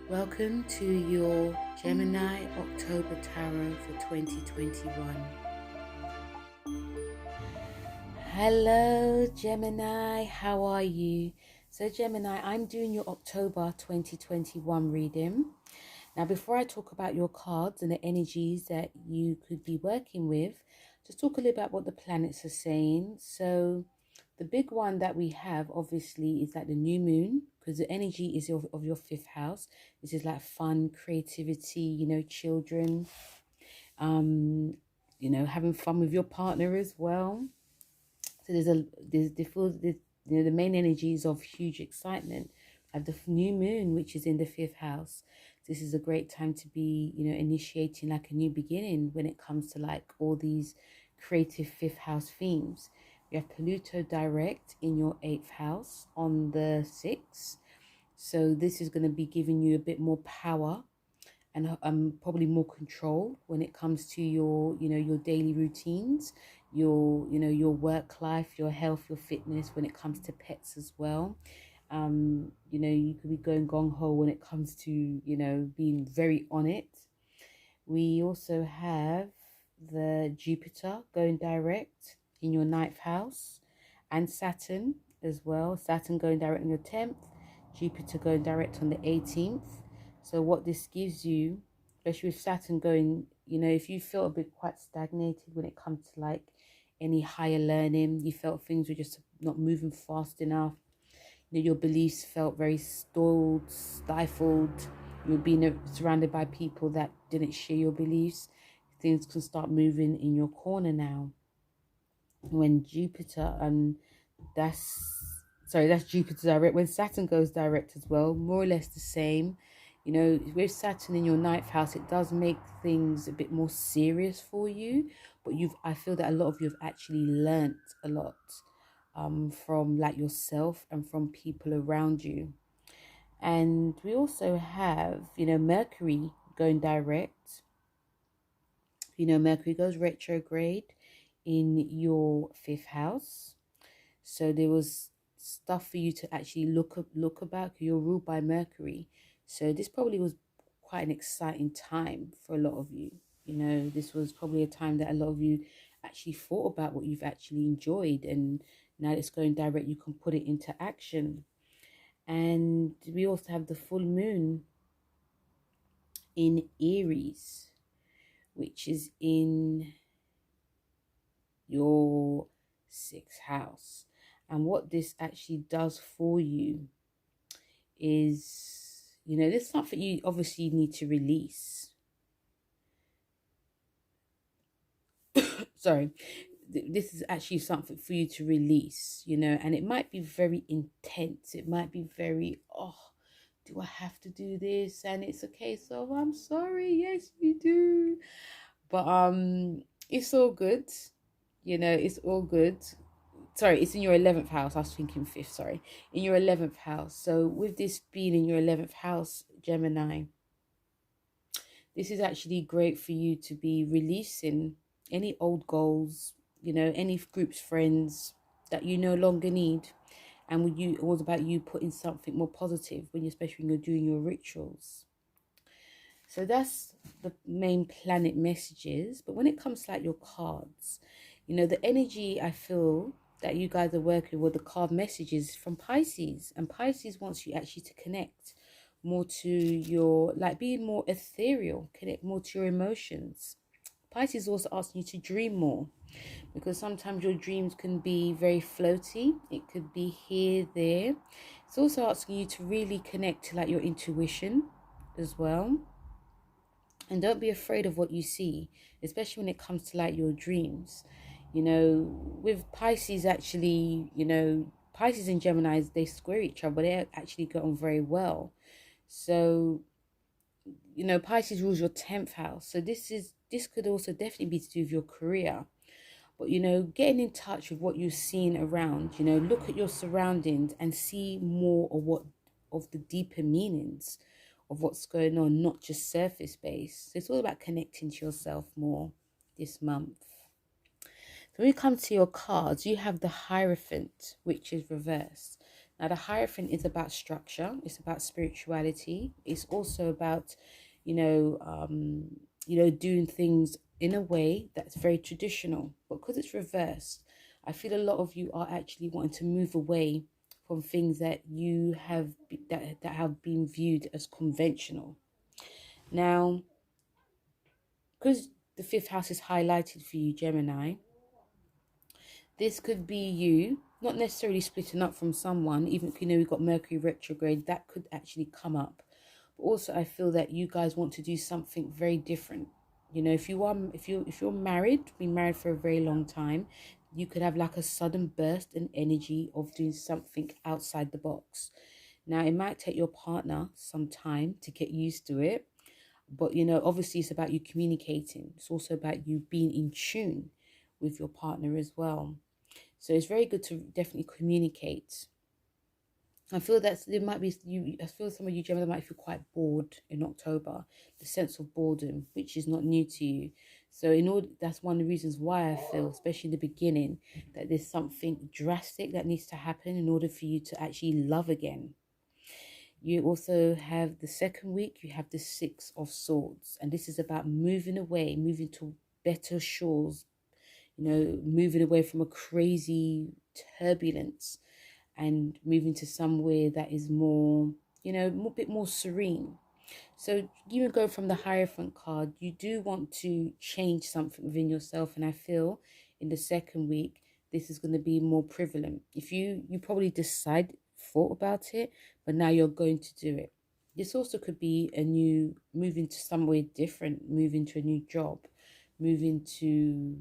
Welcome to your Gemini October Tarot for 2021. Hello, Gemini. How are you? So, Gemini, I'm doing your October 2021 reading. Now, before I talk about your cards and the energies that you could be working with, just talk a little about what the planets are saying. So, the big one that we have obviously is like the new moon, because the energy is of your fifth house. This is like fun, creativity, children, um, having fun with your partner as well. So the main energy is of huge excitement. I have the new moon, which is in the fifth house. This is a great time to be, initiating like a new beginning when it comes to like all these creative fifth house themes. We have Pluto direct in your eighth house on the 6th. So this is going to be giving you a bit more power and probably more control when it comes to your your daily routines, your work life, your health, your fitness, when it comes to pets as well. You could be going gung-ho when it comes to being very on it. We also have the Jupiter going direct in your ninth house, and Saturn as well. Saturn going direct in your 10th, Jupiter going direct on the 18th. So what this gives you, especially with Saturn going, if you feel a bit quite stagnated when it comes to like any higher learning, you felt things were just not moving fast enough, your beliefs felt very stalled, stifled, you were being surrounded by people that didn't share your beliefs, things can start moving in your corner now. When Jupiter, that's Jupiter direct. When Saturn goes direct as well, more or less the same. With Saturn in your ninth house, it does make things a bit more serious for you. But I feel that a lot of you have actually learnt a lot from like yourself and from people around you. And we also have, Mercury going direct. Mercury goes retrograde in your fifth house. So there was stuff for you to actually look about. You're ruled by Mercury. So this probably was quite an exciting time for a lot of you. This was probably a time that a lot of you actually thought about what you've actually enjoyed, and now it's going direct, you can put it into action. And we also have the full moon in Aries, which is in your sixth house. And what this actually does for you is, there's something you obviously need to release. Sorry, this is actually something for you to release, and it might be very intense. It might be very, oh, do I have to do this? And it's a case of, I'm sorry, yes, you do. But it's all good. It's all good. Sorry, it's in your 11th house. I was thinking fifth, sorry. In your 11th house. So with this being in your 11th house, Gemini, this is actually great for you to be releasing any old goals, any groups, friends that you no longer need. And with you, it was about you putting something more positive especially when you're doing your rituals. So that's the main planet messages. But when it comes to like your cards, the energy I feel that you guys are working with, the card messages from Pisces. And Pisces wants you actually to connect more to your, like being more ethereal, connect more to your emotions. Pisces also asking you to dream more, because sometimes your dreams can be very floaty. It could be here, there. It's also asking you to really connect to like your intuition as well. And don't be afraid of what you see, especially when it comes to like your dreams. With Pisces, actually, Pisces and Geminis, they square each other, but they actually get on very well. So, Pisces rules your 10th house. So this could also definitely be to do with your career. But, getting in touch with what you're seeing around, look at your surroundings and see more of the deeper meanings of what's going on, not just surface based. So it's all about connecting to yourself more this month. So when you come to your cards, you have the Hierophant, which is reversed. Now, the Hierophant is about structure. It's about spirituality. It's also about, you know, doing things in a way that's very traditional. But because it's reversed, I feel a lot of you are actually wanting to move away from things that you have that have been viewed as conventional. Now, because the fifth house is highlighted for you, Gemini, this could be you not necessarily splitting up from someone. Even if we've got Mercury retrograde, that could actually come up. But also, I feel that you guys want to do something very different. If you're married, been married for a very long time, you could have like a sudden burst in energy of doing something outside the box. Now, it might take your partner some time to get used to it, but obviously it's about you communicating. It's also about you being in tune with your partner as well. So it's very good to definitely communicate. I feel that there might be you. I feel some of you Gemini might feel quite bored in October. The sense of boredom, which is not new to you. So that's one of the reasons why I feel, especially in the beginning, that there's something drastic that needs to happen in order for you to actually love again. You also have the second week. You have the Six of Swords, and this is about moving away, moving to better shores. Moving away from a crazy turbulence and moving to somewhere that is more, a bit more serene. So even go from the Hierophant card, you do want to change something within yourself. And I feel in the second week, this is going to be more prevalent. If you probably thought about it, but now you're going to do it. This also could be a new, moving to somewhere different, moving to a new job, moving to,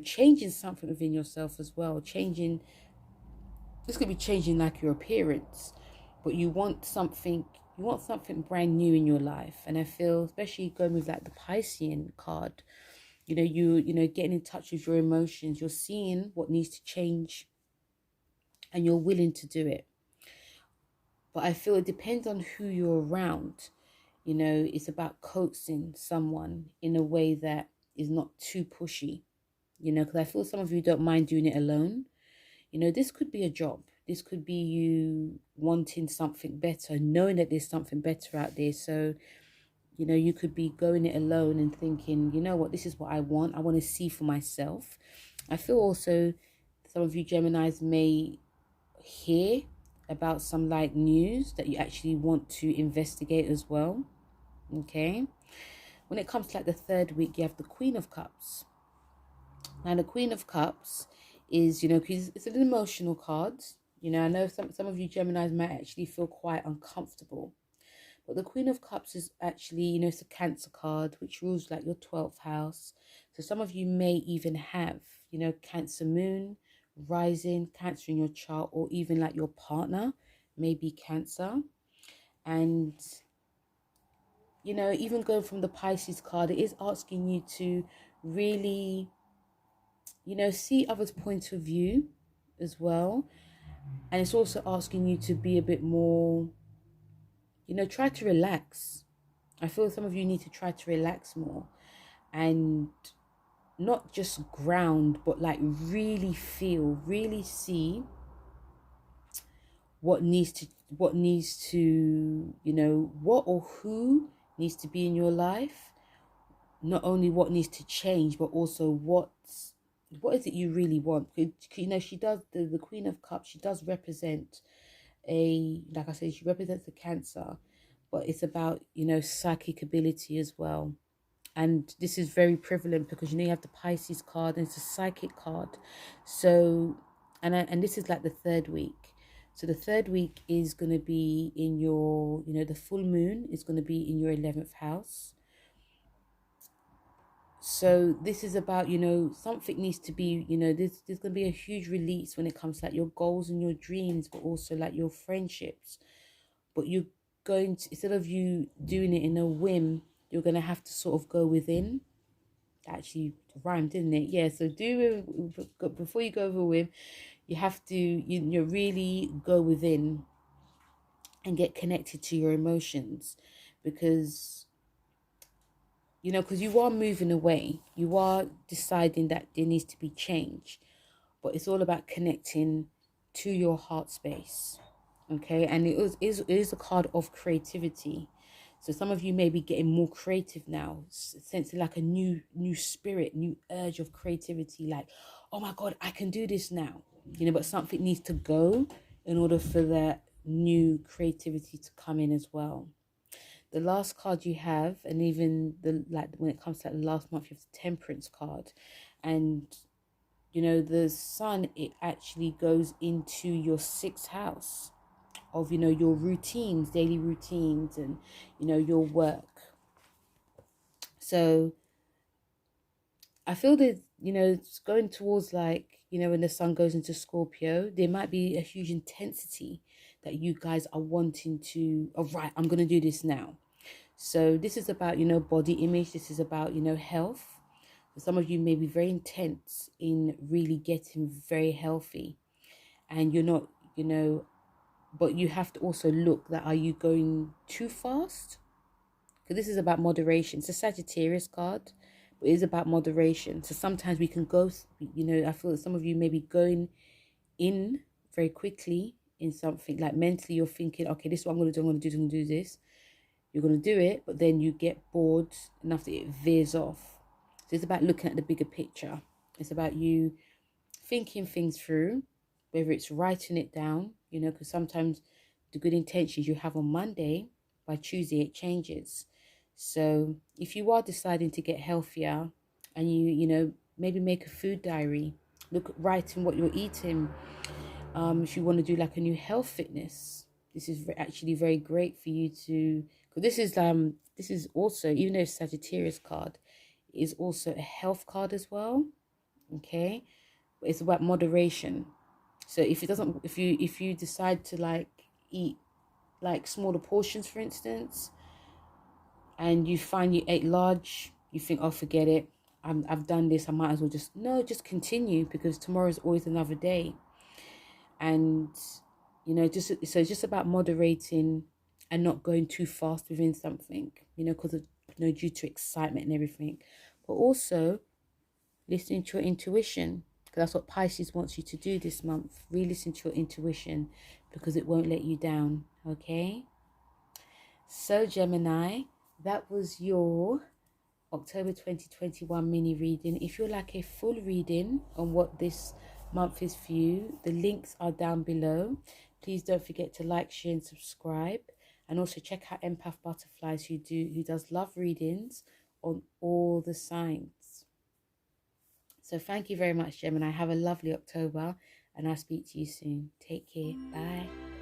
changing something within yourself as well. This could be changing like your appearance, but you want something brand new in your life. And I feel, especially going with like the Piscean card, getting in touch with your emotions, you're seeing what needs to change and you're willing to do it. But I feel it depends on who you're around. It's about coaxing someone in a way that is not too pushy, because I feel some of you don't mind doing it alone. This could be a job. This could be you wanting something better, knowing that there's something better out there. So, you could be going it alone and thinking, you know what, this is what I want. I want to see for myself. I feel also some of you Geminis may hear about some like news that you actually want to investigate as well. Okay. When it comes to like the third week, you have the Queen of Cups. Now, the Queen of Cups is, because it's an emotional card. I know some of you Geminis might actually feel quite uncomfortable. But the Queen of Cups is actually, it's a Cancer card, which rules like your 12th house. So some of you may even have, Cancer moon, rising, Cancer in your chart, or even like your partner may be Cancer. And, even going from the Pisces card, it is asking you to really, see others' point of view as well. And it's also asking you to be a bit more, try to relax. I feel some of you need to try to relax more and not just ground, but like really feel, really see what needs to, what or who needs to be in your life. Not only what needs to change, but also what is it you really want? She does, the Queen of Cups, she does represent like I said, she represents a Cancer, but it's about, psychic ability as well. And this is very prevalent because, you have the Pisces card and it's a psychic card. So, and this is like the third week. So the third week is going to be in your, the full moon is going to be in your 11th house. So this is about, something needs to be, there's going to be a huge release when it comes to like your goals and your dreams, but also like your friendships. But you're going to, instead of you doing it in a whim, you're going to have to sort of go within. Actually rhymed, didn't it? Yeah, so before you go over a whim, you have to, you really go within and get connected to your emotions, because because you are moving away, you are deciding that there needs to be change, but it's all about connecting to your heart space. Okay, and it is a card of creativity. So some of you may be getting more creative now, sensing like a new spirit, new urge of creativity, like, oh my God, I can do this now. But something needs to go in order for that new creativity to come in as well. The last card you have, and even when it comes to the last month, you have the Temperance card. And the sun, it actually goes into your sixth house of your routines, daily routines, and your work. So I feel that it's going towards, like, when the sun goes into Scorpio, there might be a huge intensity that you guys are wanting to, oh right, I'm going to do this now. So this is about body image. This is about health. For some of you may be very intense in really getting very healthy, and you're not, but you have to also look that, are you going too fast? Because this is about moderation. It's a Sagittarius card, but it is about moderation. So sometimes we can go, I feel that some of you may be going in very quickly in something, like mentally you're thinking, okay, this is what I'm going to do, I'm going to do this. You're going to do it, but then you get bored enough that it veers off. So it's about looking at the bigger picture. It's about you thinking things through, whether it's writing it down, because sometimes the good intentions you have on Monday, by Tuesday it changes. So if you are deciding to get healthier, and you maybe make a food diary, look, writing what you're eating. If you want to do like a new health fitness, this is actually very great for you to, because this is also, even though it's Sagittarius card, it is also a health card as well. Okay, but it's about moderation. So if you decide to like eat like smaller portions, for instance, and you find you ate large, you think, oh, forget it, I've done this, I might as well just continue, because tomorrow is always another day. And just about moderating and not going too fast within something, because of due to excitement and everything, but also listening to your intuition, because that's what Pisces wants you to do this month. Really listen to your intuition, because it won't let you down. Okay, so Gemini, that was your October 2021 mini reading. If you'd like a full reading on what this month is for you, the links are down below. Please don't forget to like, share and subscribe, and also check out Empath Butterflies, who does love readings on all the signs. So thank you very much, Gemini. Have a lovely October, and I'll speak to you soon. Take care. Bye.